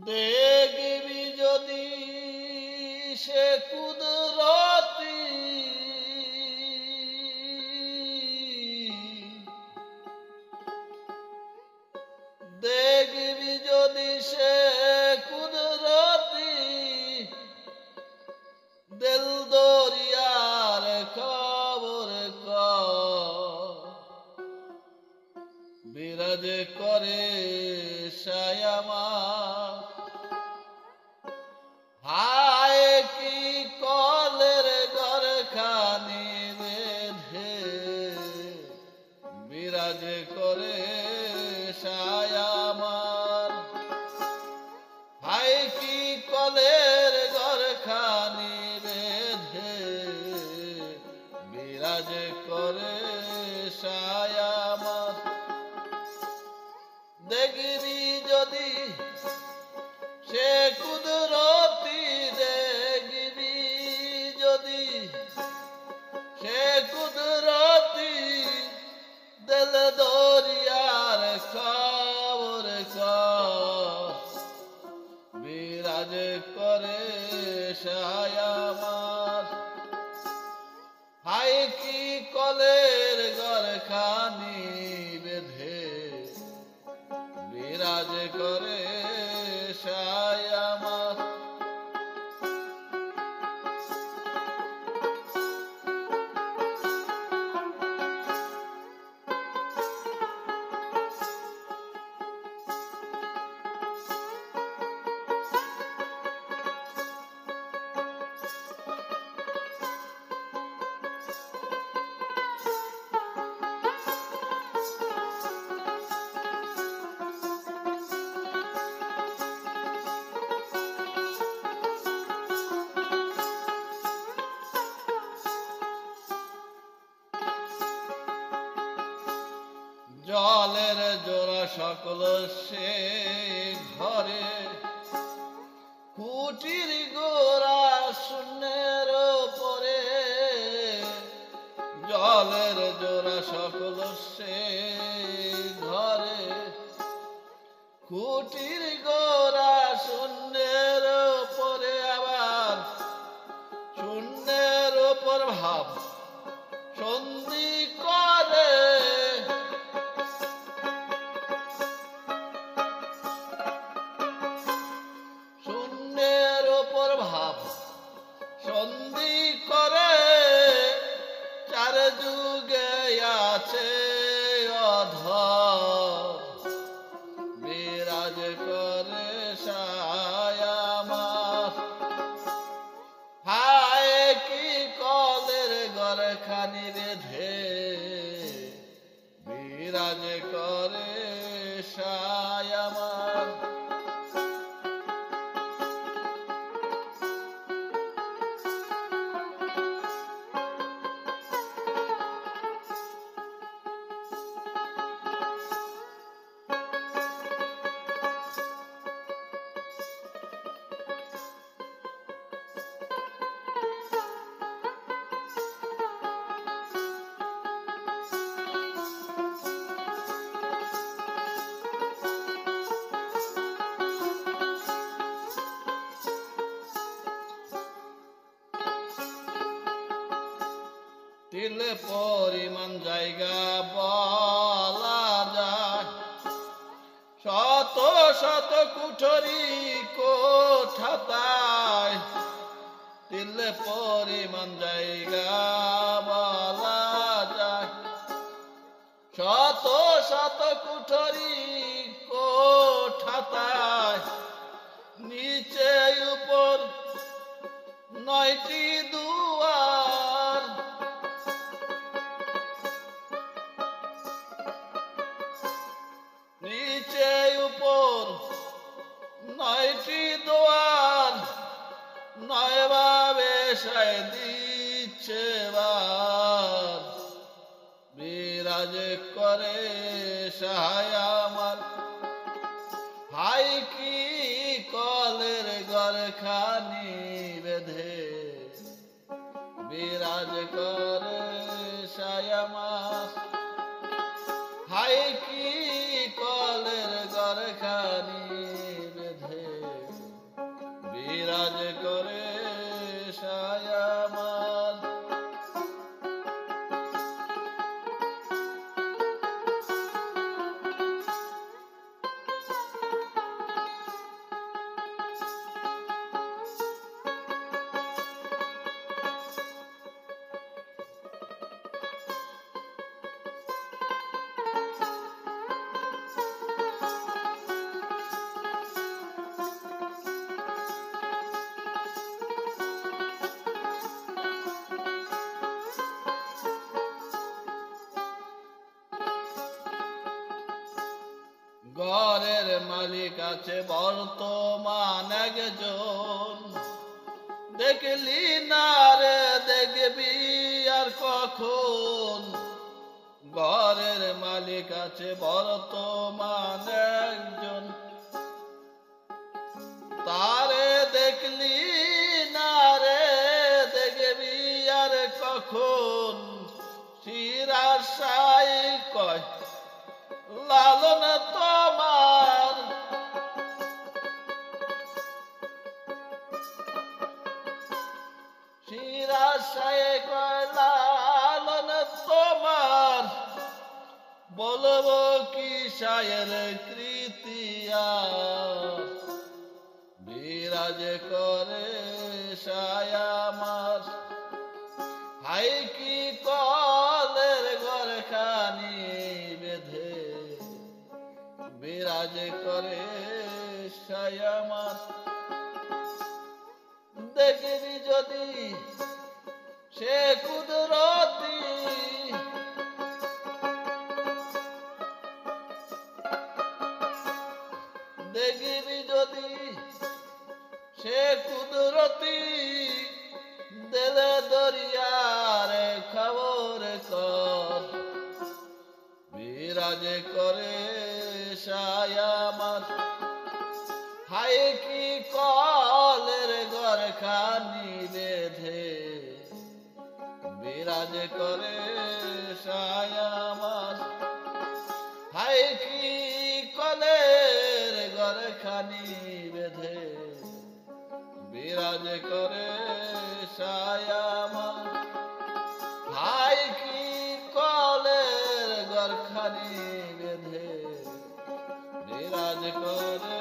দেখবি যদি সে কুদরতি দেখবি যদি সে কুদরতি দিল দরিয়ার খবর বিরাজ করে সায়ামা হায় কি কলের ঘর খানি বেঁধে বিরাজ করে সায়ামার হায় কি কলের ঘর খানি বেঁধে বিরাজ করে সায়ামার দেখবি যদি সে কুদরতি দেখবি যদি সে কুদরতি দিল দরিয়ার খবর বিরাজ করে সায়ামার হায় কি কলের ঘর খানি বেঁধে বিরাজ করে সায়ামার জলের জোড়া সকল সে ঘরে কুটির গোড়া শূন্যের পরে জলের জোড়া সকল সে ঘরে কুটির গোড়া শূন্যের পরে আবার শূন্যের ওপর ভাব সন্ধি করে সন্ধি করে চার যুগে আছে অধর বিরাজ করে সায়ামার হায় কি কলের ঘর খানি বেঁধে বিরাজ করে সায়ামার তিল পরিমাণ জায়গা বলা যায় শত শত কুঠরি কোঠাতায় তিল পরিমাণ জায়গা বলা যায় শত শত কুঠরি কোঠাতায় নিচে উপর 9টি দুয়ার নিচে উপর 9টি দুয়ার 9 ভাবে সায় দিচ্ছে বার বিরাজ করে সায়ামার হাই কি কলের ঘর খানি বেঁধে বিরাজ করে সায়ামার হাই কি কলের ঘর খানি বেঁধে ঘরের মালিক আছে বর্তমান একজন, দেখলি না রে দেখবি আর কখন। ঘরের মালিক আছে বর্তমান একজন, তারে দেখলি না রে দেখবি আর কখন। শিরাশাই কয় লালন তোমার, শিরাশাই কয় লালন তোমার। বলবো কি শায়ের কৃতিয়া, বিরাজ করে সায়ামার। হাই কি কলের ঘরখানি বেঁধে বিরাজ করে সায়ামার। দেখবি যদি সে কুদরতি, দেখবি যদি সে কুদরতি। দিলে দরিয়ার খবর কর, বিরাজ করে সায়ামার। হাই কি কলের ঘরখানি বেঁধে বিরাজ করে সায়ামার। হাই কি কলের ঘরখানি বেঁধে বিরাজ করে সায়ামার। হাই কি কলের ঘরখানি বেঁধে বিরাজ করে